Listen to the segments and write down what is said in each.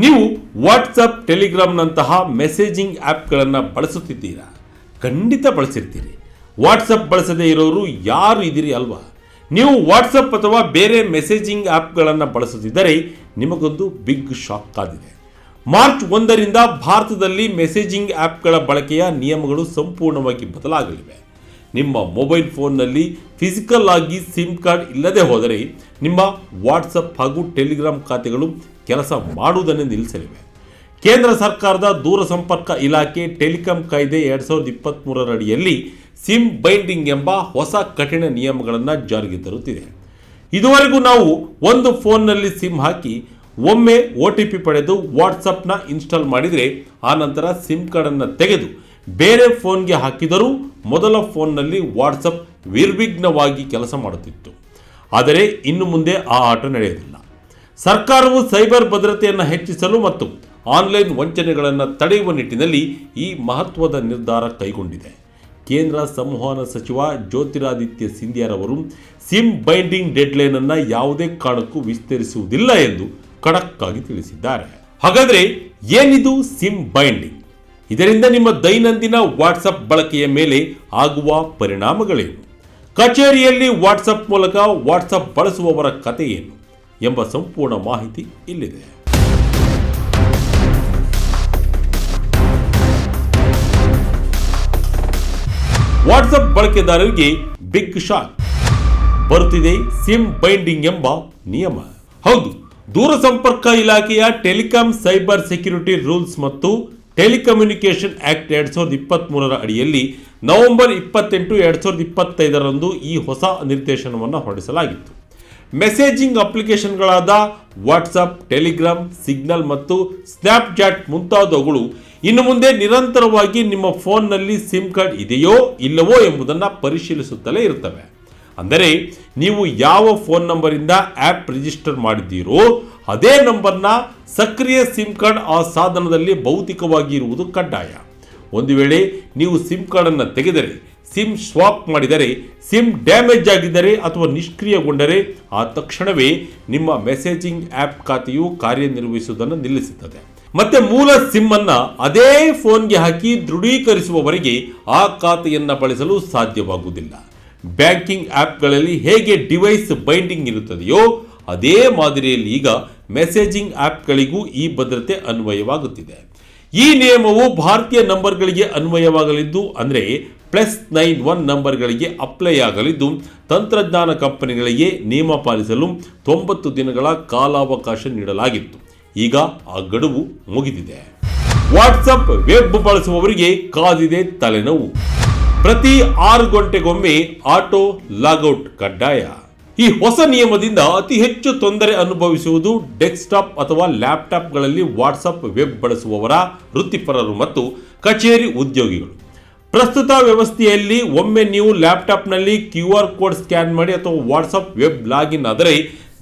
ನೀವು WhatsApp, ಟೆಲಿಗ್ರಾಮ್ನಂತಹ messaging ಆ್ಯಪ್ಗಳನ್ನು ಬಳಸುತ್ತಿದ್ದೀರಾ? ಖಂಡಿತ ಬಳಸಿರ್ತೀರಿ. ವಾಟ್ಸಪ್ ಬಳಸದೇ ಇರೋರು ಯಾರು ಇದ್ದೀರಿ ಅಲ್ವಾ? ನೀವು ವಾಟ್ಸಪ್ ಅಥವಾ ಬೇರೆ ಮೆಸೇಜಿಂಗ್ ಆ್ಯಪ್ಗಳನ್ನು ಬಳಸುತ್ತಿದ್ದರೆ ನಿಮಗೊಂದು ಬಿಗ್ ಶಾಕ್ ಕಾದಿದೆ. ಮಾರ್ಚ್ 1ರಿಂದ ಭಾರತದಲ್ಲಿ ಮೆಸೇಜಿಂಗ್ ಆ್ಯಪ್ಗಳ ಬಳಕೆಯ ನಿಯಮಗಳು ಸಂಪೂರ್ಣವಾಗಿ ಬದಲಾಗಲಿವೆ. ನಿಮ್ಮ ಮೊಬೈಲ್ ಫೋನ್ನಲ್ಲಿ ಫಿಸಿಕಲ್ ಆಗಿ ಸಿಮ್ ಕಾರ್ಡ್ ಇಲ್ಲದೆ ಹೋದರೆ ನಿಮ್ಮ ವಾಟ್ಸಪ್ ಹಾಗೂ ಟೆಲಿಗ್ರಾಮ್ ಖಾತೆಗಳು ಕೆಲಸ ಮಾಡುವುದನ್ನೇ ನಿಲ್ಲಿಸಲಿವೆ. ಕೇಂದ್ರ ಸರ್ಕಾರದ ದೂರಸಂಪರ್ಕ ಇಲಾಖೆ ಟೆಲಿಕಾಂ ಕಾಯ್ದೆ 2023 ಅಡಿಯಲ್ಲಿ ಸಿಮ್ ಬೈಂಡಿಂಗ್ ಎಂಬ ಹೊಸ ಕಠಿಣ ನಿಯಮಗಳನ್ನು ಜಾರಿಗೆ ತರುತ್ತಿದೆ. ಇದುವರೆಗೂ ನಾವು ಒಂದು ಫೋನ್ನಲ್ಲಿ ಸಿಮ್ ಹಾಕಿ ಒಮ್ಮೆ OTP ಪಡೆದು ವಾಟ್ಸಪ್ನ ಇನ್ಸ್ಟಾಲ್ ಮಾಡಿದರೆ ಆನಂತರ ಸಿಮ್ ಕಾರ್ಡನ್ನು ತೆಗೆದು ಬೇರೆ ಫೋನ್ಗೆ ಹಾಕಿದರೂ ಮೊದಲ ಫೋನ್ನಲ್ಲಿ ವಾಟ್ಸಪ್ ನಿರ್ವಿಘ್ನವಾಗಿ ಕೆಲಸ ಮಾಡುತ್ತಿತ್ತು. ಆದರೆ ಇನ್ನು ಮುಂದೆ ಆ ಆಟ ನಡೆಯುವುದಿಲ್ಲ. ಸರ್ಕಾರವು ಸೈಬರ್ ಭದ್ರತೆಯನ್ನು ಹೆಚ್ಚಿಸಲು ಮತ್ತು ಆನ್ಲೈನ್ ವಂಚನೆಗಳನ್ನು ತಡೆಯುವ ನಿಟ್ಟಿನಲ್ಲಿ ಈ ಮಹತ್ವದ ನಿರ್ಧಾರ ಕೈಗೊಂಡಿದೆ. ಕೇಂದ್ರ ಸಂವಹನ ಸಚಿವ ಜ್ಯೋತಿರಾದಿತ್ಯ ಸಿಂಧಿಯಾರವರು ಸಿಮ್ ಬೈಂಡಿಂಗ್ ಡೆಡ್ಲೈನ್ ಅನ್ನು ಯಾವುದೇ ಕಾರಣಕ್ಕೂ ವಿಸ್ತರಿಸುವುದಿಲ್ಲ ಎಂದು ಖಡಕ್ ಆಗಿ ತಿಳಿಸಿದ್ದಾರೆ. ಹಾಗಾದರೆ ಏನಿದು ಸಿಮ್ ಬೈಂಡಿಂಗ್? ಇದರಿಂದ ನಿಮ್ಮ ದೈನಂದಿನ ವಾಟ್ಸಪ್ ಬಳಕೆಯ ಮೇಲೆ ಆಗುವ ಪರಿಣಾಮಗಳೇನು? ಕಚೇರಿಯಲ್ಲಿ ವಾಟ್ಸಪ್ ಮೂಲಕ ವಾಟ್ಸಪ್ ಬಳಸುವವರ ಕತೆ ಏನು ಎಂಬ ಸಂಪೂರ್ಣ ಮಾಹಿತಿ ಇಲ್ಲಿದೆ. ವಾಟ್ಸಪ್ ಬಳಕೆದಾರರಿಗೆ ಬಿಗ್ ಶಾಕ್. ಬರುತ್ತಿದೆ ಸಿಮ್ ಬೈಂಡಿಂಗ್ ಎಂಬ ನಿಯಮ. ಹೌದು, ದೂರಸಂಪರ್ಕ ಇಲಾಖೆಯ ಟೆಲಿಕಾಂ ಸೈಬರ್ ಸೆಕ್ಯುರಿಟಿ ರೂಲ್ಸ್ ಮತ್ತು ಟೆಲಿಕಮ್ಯುನಿಕೇಷನ್ ಆಕ್ಟ್ 2023 ಅಡಿಯಲ್ಲಿ ನವೆಂಬರ್ 28, 2025 ಈ ಹೊಸ ನಿರ್ದೇಶನವನ್ನು ಹೊರಡಿಸಲಾಗಿತ್ತು. ಮೆಸೇಜಿಂಗ್ ಅಪ್ಲಿಕೇಶನ್ಗಳಾದ ವಾಟ್ಸಪ್, ಟೆಲಿಗ್ರಾಮ್, ಸಿಗ್ನಲ್ ಮತ್ತು ಸ್ನ್ಯಾಪ್ಚಾಟ್ ಮುಂತಾದವುಗಳು ಇನ್ನು ಮುಂದೆ ನಿರಂತರವಾಗಿ ನಿಮ್ಮ ಫೋನ್ನಲ್ಲಿ ಸಿಮ್ ಕಾರ್ಡ್ ಇದೆಯೋ ಇಲ್ಲವೋ ಎಂಬುದನ್ನು ಪರಿಶೀಲಿಸುತ್ತಲೇ ಇರುತ್ತವೆ. ಅಂದರೆ ನೀವು ಯಾವ ಫೋನ್ ನಂಬರಿಂದ ಆ್ಯಪ್ ರಿಜಿಸ್ಟರ್ ಮಾಡಿದ್ದೀರೋ ಅದೇ ನಂಬರ್ನ ಸಕ್ರಿಯ ಸಿಮ್ ಕಾರ್ಡ್ ಆ ಸಾಧನದಲ್ಲಿ ಭೌತಿಕವಾಗಿ ಇರುವುದು ಕಡ್ಡಾಯ. ಒಂದು ವೇಳೆ ನೀವು ಸಿಮ್ ಕಾರ್ಡನ್ನು ತೆಗೆದರೆ, ಸಿಮ್ ಸ್ವಾಪ್ ಮಾಡಿದರೆ, ಸಿಮ್ ಡ್ಯಾಮೇಜ್ ಆಗಿದ್ದರೆ ಅಥವಾ ನಿಷ್ಕ್ರಿಯಗೊಂಡರೆ ಆ ತಕ್ಷಣವೇ ನಿಮ್ಮ ಮೆಸೇಜಿಂಗ್ ಆ್ಯಪ್ ಖಾತೆಯು ಕಾರ್ಯನಿರ್ವಹಿಸುವುದನ್ನು ನಿಲ್ಲಿಸುತ್ತದೆ. ಮತ್ತೆ ಮೂಲ ಸಿಮ್ ಅನ್ನು ಅದೇ ಫೋನ್ಗೆ ಹಾಕಿ ದೃಢೀಕರಿಸುವವರೆಗೆ ಆ ಖಾತೆಯನ್ನು ಬಳಸಲು ಸಾಧ್ಯವಾಗುವುದಿಲ್ಲ. ಬ್ಯಾಂಕಿಂಗ್ ಆ್ಯಪ್ಗಳಲ್ಲಿ ಹೇಗೆ ಡಿವೈಸ್ ಬೈಂಡಿಂಗ್ ಇರುತ್ತದೆಯೋ ಅದೇ ಮಾದರಿಯಲ್ಲಿ ಈಗ ಮೆಸೇಜಿಂಗ್ ಆ್ಯಪ್ಗಳಿಗೂ ಈ ಭದ್ರತೆ ಅನ್ವಯವಾಗುತ್ತಿದೆ. ಈ ನಿಯಮವು ಭಾರತೀಯ ನಂಬರ್ಗಳಿಗೆ ಅನ್ವಯವಾಗಲಿದ್ದು, ಅಂದರೆ +91 ನಂಬರ್ಗಳಿಗೆ ಅಪ್ಲೈ ಆಗಲಿದ್ದು, ತಂತ್ರಜ್ಞಾನ ಕಂಪನಿಗಳಿಗೆ ನಿಯಮ ಪಾಲಿಸಲು 90 ದಿನಗಳ ಕಾಲಾವಕಾಶ ನೀಡಲಾಗಿತ್ತು. ಈಗ ಆ ಗಡುವು ಮುಗಿದಿದೆ. ವಾಟ್ಸಪ್ ವೆಬ್ ಬಳಸುವವರಿಗೆ ಕಾದಿದೆ ತಲೆನೋವು. ಪ್ರತಿ 6 ಗಂಟೆಗೊಮ್ಮೆ ಆಟೋ ಲಾಗೌಟ್ ಕಡ್ಡಾಯ. ಈ ಹೊಸ ನಿಯಮದಿಂದ ಅತಿ ಹೆಚ್ಚು ತೊಂದರೆ ಅನುಭವಿಸುವುದು ಡೆಸ್ಕ್ಟಾಪ್ ಅಥವಾ ಲ್ಯಾಪ್ಟಾಪ್ಗಳಲ್ಲಿ ವಾಟ್ಸಪ್ ವೆಬ್ ಬಳಸುವವರ ವೃತ್ತಿಪರರು ಮತ್ತು ಕಚೇರಿ ಉದ್ಯೋಗಿಗಳು. ಪ್ರಸ್ತುತ ವ್ಯವಸ್ಥೆಯಲ್ಲಿ ಒಮ್ಮೆ ನೀವು ಲ್ಯಾಪ್ಟಾಪ್ನಲ್ಲಿ QR ಕೋಡ್ ಸ್ಕ್ಯಾನ್ ಮಾಡಿ ಅಥವಾ ವಾಟ್ಸಪ್ ವೆಬ್ ಲಾಗಿನ್ ಆದರೆ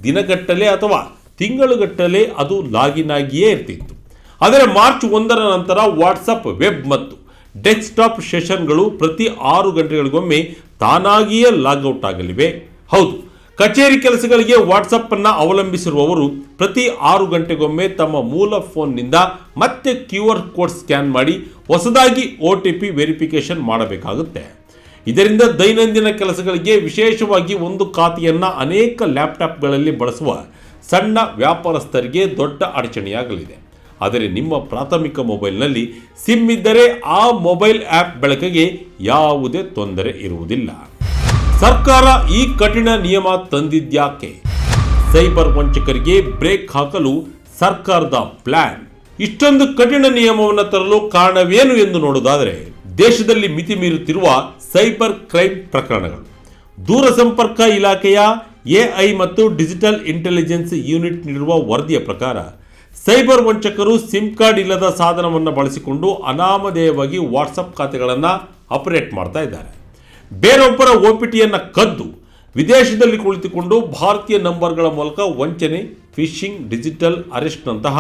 ದಿನಗಟ್ಟಲೆ ಅಥವಾ ತಿಂಗಳುಗಟ್ಟಲೆ ಅದು ಲಾಗಿನ್ ಆಗಿಯೇ ಇರ್ತಿತ್ತು. ಆದರೆ ಮಾರ್ಚ್ 1ರ ನಂತರ ವಾಟ್ಸಪ್ ವೆಬ್ ಮತ್ತು ಡೆಸ್ಕ್ಟಾಪ್ ಸೆಷನ್ಗಳು ಪ್ರತಿ 6 ಗಂಟೆಗಳಿಗೊಮ್ಮೆ ತಾನಾಗಿಯೇ ಲಾಗೌಟ್ ಆಗಲಿವೆ. ಹೌದು, ಕಚೇರಿ ಕೆಲಸಗಳಿಗೆ ವಾಟ್ಸಪ್ ಅನ್ನು ಅವಲಂಬಿಸಿರುವವರು ಪ್ರತಿ 6 ಗಂಟೆಗೊಮ್ಮೆ ತಮ್ಮ ಮೂಲ ಫೋನ್ನಿಂದ ಮತ್ತೆ QR ಕೋಡ್ ಸ್ಕ್ಯಾನ್ ಮಾಡಿ ಹೊಸದಾಗಿ OTP ವೆರಿಫಿಕೇಶನ್ ಮಾಡಬೇಕಾಗುತ್ತೆ. ಇದರಿಂದ ದೈನಂದಿನ ಕೆಲಸಗಳಿಗೆ, ವಿಶೇಷವಾಗಿ ಒಂದು ಖಾತೆಯನ್ನು ಅನೇಕ ಲ್ಯಾಪ್ಟಾಪ್ಗಳಲ್ಲಿ ಬಳಸುವ ಸಣ್ಣ ವ್ಯಾಪಾರಸ್ಥರಿಗೆ ದೊಡ್ಡ ಅಡಚಣೆಯಾಗಲಿದೆ. ಆದರೆ ನಿಮ್ಮ ಪ್ರಾಥಮಿಕ ಮೊಬೈಲ್ನಲ್ಲಿ ಸಿಮ್ ಇದ್ದರೆ ಆ ಮೊಬೈಲ್ ಆ್ಯಪ್ ಬಳಕೆಗೆ ಯಾವುದೇ ತೊಂದರೆ ಇರುವುದಿಲ್ಲ. ಸರ್ಕಾರ ಈ ಕಠಿಣ ನಿಯಮ ತಂದಿದ್ಯಾಕೆ? ಸೈಬರ್ ವಂಚಕರಿಗೆ ಬ್ರೇಕ್ ಹಾಕಲು ಸರ್ಕಾರದ ಪ್ಲಾನ್. ಇಷ್ಟೊಂದು ಕಠಿಣ ನಿಯಮವನ್ನು ತರಲು ಕಾರಣವೇನು ಎಂದು ನೋಡುವುದಾದರೆ, ದೇಶದಲ್ಲಿ ಮಿತಿ ಮೀರುತ್ತಿರುವ ಸೈಬರ್ ಕ್ರೈಮ್ ಪ್ರಕರಣಗಳು. ದೂರಸಂಪರ್ಕ ಇಲಾಖೆಯ AI ಮತ್ತು ಡಿಜಿಟಲ್ ಇಂಟೆಲಿಜೆನ್ಸ್ ಯೂನಿಟ್ ನೀಡಿರುವ ವರದಿಯ ಪ್ರಕಾರ ಸೈಬರ್ ವಂಚಕರು ಸಿಮ್ ಕಾರ್ಡ್ ಇಲ್ಲದ ಸಾಧನವನ್ನು ಬಳಸಿಕೊಂಡು ಅನಾಮಧೇಯವಾಗಿ ವಾಟ್ಸಪ್ ಖಾತೆಗಳನ್ನು ಆಪರೇಟ್ ಮಾಡ್ತಾ ಇದ್ದಾರೆ. ಬೇರೊಬ್ಬರ OPTಯನ್ನು ಕದ್ದು ವಿದೇಶದಲ್ಲಿ ಕುಳಿತುಕೊಂಡು ಭಾರತೀಯ ನಂಬರ್ಗಳ ಮೂಲಕ ವಂಚನೆ, ಫಿಶಿಂಗ್, ಡಿಜಿಟಲ್ ಅರೆಸ್ಟ್ನಂತಹ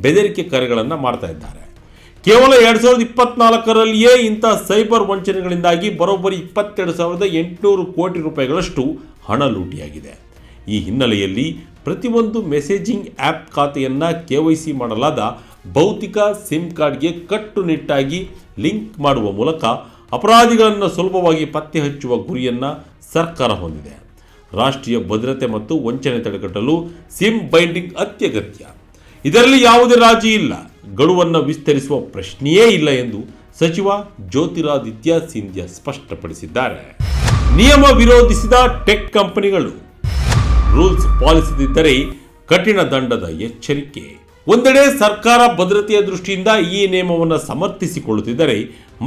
ಬೆದರಿಕೆ ಕರೆಗಳನ್ನು ಮಾಡ್ತಾ ಇದ್ದಾರೆ. ಕೇವಲ 2024ರಲ್ಲಿಯೇ ಇಂಥ ಸೈಬರ್ ವಂಚನೆಗಳಿಂದಾಗಿ ಬರೋಬ್ಬರಿ 22,800 ಕೋಟಿ ರೂಪಾಯಿಗಳಷ್ಟು ಹಣ ಲೂಟಿಯಾಗಿದೆ. ಈ ಹಿನ್ನೆಲೆಯಲ್ಲಿ ಪ್ರತಿಯೊಂದು ಮೆಸೇಜಿಂಗ್ ಆ್ಯಪ್ ಖಾತೆಯನ್ನು KYC ಮಾಡಲಾದ ಭೌತಿಕ ಸಿಮ್ ಕಾರ್ಡ್ಗೆ ಕಟ್ಟುನಿಟ್ಟಾಗಿ ಲಿಂಕ್ ಮಾಡುವ ಮೂಲಕ ಅಪರಾಧಿಗಳನ್ನು ಸುಲಭವಾಗಿ ಪತ್ತೆ ಹಚ್ಚುವ ಗುರಿಯನ್ನು ಸರ್ಕಾರ ಹೊಂದಿದೆ. ರಾಷ್ಟ್ರೀಯ ಭದ್ರತೆ ಮತ್ತು ವಂಚನೆ ತಡೆಗಟ್ಟಲು ಸಿಮ್ ಬೈಂಡಿಂಗ್ ಅತ್ಯಗತ್ಯ. ಇದರಲ್ಲಿ ಯಾವುದೇ ರಾಜಿ ಇಲ್ಲ, ಗಡುವನ್ನು ವಿಸ್ತರಿಸುವ ಪ್ರಶ್ನೆಯೇ ಇಲ್ಲ ಎಂದು ಸಚಿವ ಜ್ಯೋತಿರಾದಿತ್ಯ ಸಿಂಧ್ಯಾ ಸ್ಪಷ್ಟಪಡಿಸಿದ್ದಾರೆ. ನಿಯಮ ವಿರೋಧಿಸಿದ ಟೆಕ್ ಕಂಪನಿಗಳು ರೂಲ್ಸ್ ಪಾಲಿಸದಿದ್ದರೆ ಕಠಿಣ ದಂಡದ ಎಚ್ಚರಿಕೆ. ಒಂದೆಡೆ ಸರ್ಕಾರ ಭದ್ರತೆಯ ದೃಷ್ಟಿಯಿಂದ ಈ ನಿಯಮವನ್ನು ಸಮರ್ಥಿಸಿಕೊಳ್ಳುತ್ತಿದ್ದರೆ,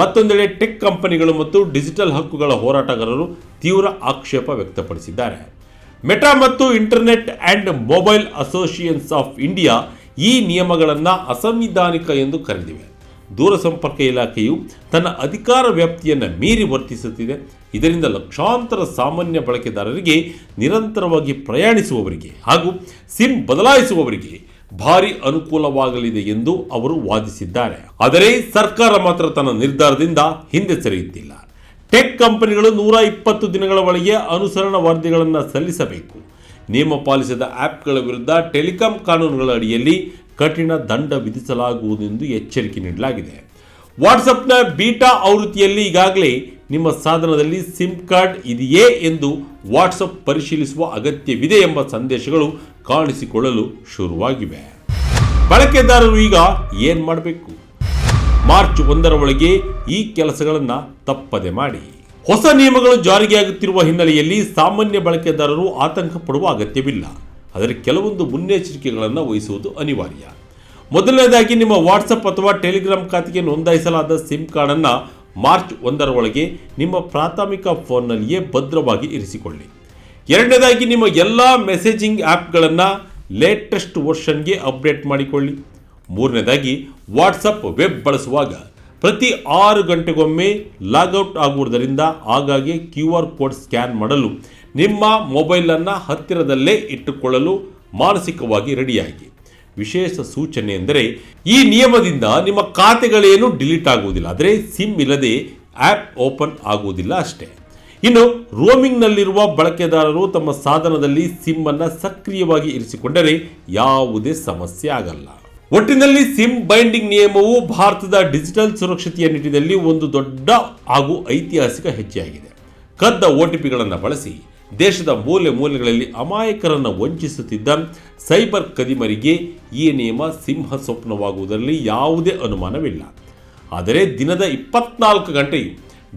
ಮತ್ತೊಂದೆಡೆ ಟೆಕ್ ಕಂಪನಿಗಳು ಮತ್ತು ಡಿಜಿಟಲ್ ಹಕ್ಕುಗಳ ಹೋರಾಟಗಾರರು ತೀವ್ರ ಆಕ್ಷೇಪ ವ್ಯಕ್ತಪಡಿಸಿದ್ದಾರೆ. ಮೆಟಾ ಮತ್ತು internet and mobile associations of India ಈ ನಿಯಮಗಳನ್ನು ಅಸಂವಿಧಾನಿಕ ಎಂದು ಕರೆದಿವೆ. ದೂರಸಂಪರ್ಕ ಇಲಾಖೆಯು ತನ್ನ ಅಧಿಕಾರ ವ್ಯಾಪ್ತಿಯನ್ನು ಮೀರಿ ವರ್ತಿಸುತ್ತಿದೆ. ಇದರಿಂದ ಲಕ್ಷಾಂತರ ಸಾಮಾನ್ಯ ಬಳಕೆದಾರರಿಗೆ, ನಿರಂತರವಾಗಿ ಪ್ರಯಾಣಿಸುವವರಿಗೆ ಹಾಗೂ ಸಿಮ್ ಬದಲಾಯಿಸುವವರಿಗೆ ಭಾರಿ ಅನುಕೂಲವಾಗಲಿದೆ ಎಂದು ಅವರು ವಾದಿಸಿದ್ದಾರೆ. ಆದರೆ ಸರ್ಕಾರ ಮಾತ್ರ ತನ್ನ ನಿರ್ಧಾರದಿಂದ ಹಿಂದೆ ಸರಿಯುತ್ತಿಲ್ಲ. ಟೆಕ್ ಕಂಪನಿಗಳು 120 ದಿನಗಳ ಒಳಗೆ ಅನುಸರಣಾ ವರದಿಗಳನ್ನು ಸಲ್ಲಿಸಬೇಕು. ನಿಯಮ ಪಾಲಿಸದ ಆ್ಯಪ್ಗಳ ವಿರುದ್ಧ ಟೆಲಿಕಾಂ ಕಾನೂನುಗಳ ಅಡಿಯಲ್ಲಿ ಕಠಿಣ ದಂಡ ವಿಧಿಸಲಾಗುವುದೆಂದು ಎಚ್ಚರಿಕೆ ನೀಡಲಾಗಿದೆ. ವಾಟ್ಸಪ್ನ ಬೀಟಾ ಆವೃತ್ತಿಯಲ್ಲಿ ಈಗಾಗಲೇ ನಿಮ್ಮ ಸಾಧನದಲ್ಲಿ ಸಿಮ್ ಕಾರ್ಡ್ ಇದೆಯೇ ಎಂದು ವಾಟ್ಸಪ್ ಪರಿಶೀಲಿಸುವ ಅಗತ್ಯವಿದೆ ಎಂಬ ಸಂದೇಶಗಳು ಕಾಣಿಸಿಕೊಳ್ಳಲು ಶುರುವಾಗಿವೆ. ಬಳಕೆದಾರರು ಈಗ ಏನು ಮಾಡಬೇಕು? ಮಾರ್ಚ್ 1ರ ಒಳಗೆ ಈ ಕೆಲಸಗಳನ್ನು ತಪ್ಪದೆ ಮಾಡಿ. ಹೊಸ ನಿಯಮಗಳು ಜಾರಿಯಾಗುತ್ತಿರುವ ಹಿನ್ನೆಲೆಯಲ್ಲಿ ಸಾಮಾನ್ಯ ಬಳಕೆದಾರರು ಆತಂಕ ಪಡುವ ಅಗತ್ಯವಿಲ್ಲ. ಆದರೆ ಕೆಲವೊಂದು ಮುನ್ನೆಚ್ಚರಿಕೆಗಳನ್ನು ವಹಿಸುವುದು ಅನಿವಾರ್ಯ. ಮೊದಲನೇದಾಗಿ, ನಿಮ್ಮ ವಾಟ್ಸಪ್ ಅಥವಾ ಟೆಲಿಗ್ರಾಮ್ ಖಾತೆಗೆ ನೋಂದಾಯಿಸಲಾದ ಸಿಮ್ ಕಾರ್ಡನ್ನು ಮಾರ್ಚ್ 1ರ ಒಳಗೆ ನಿಮ್ಮ ಪ್ರಾಥಮಿಕ ಫೋನ್ನಲ್ಲಿಯೇ ಭದ್ರವಾಗಿ ಇರಿಸಿಕೊಳ್ಳಿ. ಎರಡನೇದಾಗಿ, ನಿಮ್ಮ ಎಲ್ಲ ಮೆಸೇಜಿಂಗ್ ಆ್ಯಪ್ಗಳನ್ನು ಲೇಟೆಸ್ಟ್ ವರ್ಷನ್ಗೆ ಅಪ್ಡೇಟ್ ಮಾಡಿಕೊಳ್ಳಿ. ಮೂರನೇದಾಗಿ, ವಾಟ್ಸಪ್ ವೆಬ್ ಬಳಸುವಾಗ ಪ್ರತಿ 6 ಗಂಟೆಗೊಮ್ಮೆ ಲಾಗೌಟ್ ಆಗುವುದರಿಂದ ಆಗಾಗ್ಗೆ QR ಕೋಡ್ ಸ್ಕ್ಯಾನ್ ಮಾಡಲು ನಿಮ್ಮ ಮೊಬೈಲನ್ನು ಹತ್ತಿರದಲ್ಲೇ ಇಟ್ಟುಕೊಳ್ಳಲು ಮಾನಸಿಕವಾಗಿ ರೆಡಿಯಾಗಿ. ವಿಶೇಷ ಸೂಚನೆ ಎಂದರೆ, ಈ ನಿಯಮದಿಂದ ನಿಮ್ಮ ಖಾತೆಗಳೇನು ಡಿಲೀಟ್ ಆಗುವುದಿಲ್ಲ, ಆದರೆ ಸಿಮ್ ಇಲ್ಲದೆ ಆ್ಯಪ್ ಓಪನ್ ಆಗುವುದಿಲ್ಲ ಅಷ್ಟೇ. ಇನ್ನು ರೋಮಿಂಗ್ನಲ್ಲಿರುವ ಬಳಕೆದಾರರು ತಮ್ಮ ಸಾಧನದಲ್ಲಿ ಸಿಮ್ ಅನ್ನು ಸಕ್ರಿಯವಾಗಿ ಇರಿಸಿಕೊಂಡರೆ ಯಾವುದೇ ಸಮಸ್ಯೆ ಆಗಲ್ಲ. ಒಟ್ಟಿನಲ್ಲಿ ಸಿಮ್ ಬೈಂಡಿಂಗ್ ನಿಯಮವು ಭಾರತದ ಡಿಜಿಟಲ್ ಸುರಕ್ಷತೆಯ ನಿಟ್ಟಿನಲ್ಲಿ ಒಂದು ದೊಡ್ಡ ಹಾಗೂ ಐತಿಹಾಸಿಕ ಹೆಜ್ಜೆಯಾಗಿದೆ. ಕದ್ದ OTPಗಳನ್ನು ಬಳಸಿ ದೇಶದ ಮೂಲೆ ಮೂಲೆಗಳಲ್ಲಿ ಅಮಾಯಕರನ್ನು ವಂಚಿಸುತ್ತಿದ್ದ ಸೈಬರ್ ಕದಿಮರಿಗೆ ಈ ನಿಯಮ ಸಿಂಹ ಸ್ವಪ್ನವಾಗುವುದರಲ್ಲಿ ಯಾವುದೇ ಅನುಮಾನವಿಲ್ಲ. ಆದರೆ ದಿನದ 24 ಗಂಟೆಯು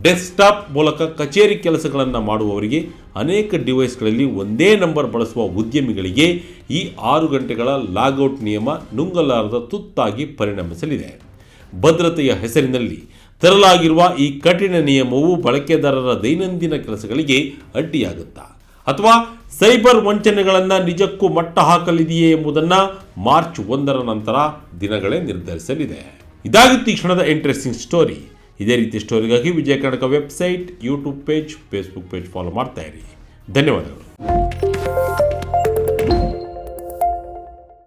ಡೆಸ್ಕ್ಟಾಪ್ ಮೂಲಕ ಕಚೇರಿ ಕೆಲಸಗಳನ್ನು ಮಾಡುವವರಿಗೆ, ಅನೇಕ ಡಿವೈಸ್ಗಳಲ್ಲಿ ಒಂದೇ ನಂಬರ್ ಬಳಸುವ ಉದ್ಯಮಿಗಳಿಗೆ ಈ 6 ಗಂಟೆಗಳ ಲಾಗೌಟ್ ನಿಯಮ ನುಂಗಲಾರದ ತುತ್ತಾಗಿ ಪರಿಣಮಿಸಲಿದೆ. ಭದ್ರತೆಯ ಹೆಸರಿನಲ್ಲಿ ತರಲಾಗಿರುವ ಈ ಕಠಿಣ ನಿಯಮವು ಬಳಕೆದಾರರ ದೈನಂದಿನ ಕೆಲಸಗಳಿಗೆ ಅಡ್ಡಿಯಾಗುತ್ತಾ ಅಥವಾ ಸೈಬರ್ ವಂಚನೆಗಳನ್ನು ನಿಜಕ್ಕೂ ಮಟ್ಟ ಹಾಕಲಿದೆಯೇ ಎಂಬುದನ್ನು ಮಾರ್ಚ್ 1ರ ನಂತರ ದಿನಗಳೇ ನಿರ್ಧರಿಸಲಿದೆ. ಇದಾಗಿತ್ತು ಈ ಕ್ಷಣದ ಇಂಟ್ರೆಸ್ಟಿಂಗ್ ಸ್ಟೋರಿ. ಇದೇ ರೀತಿ ಸ್ಟೋರಿಗಾಗಿ Vijaya Karnataka website, YouTube page, Facebook page follow ಮಾಡ್ತಾ ಇರಿ. ಧನ್ಯವಾದಗಳು.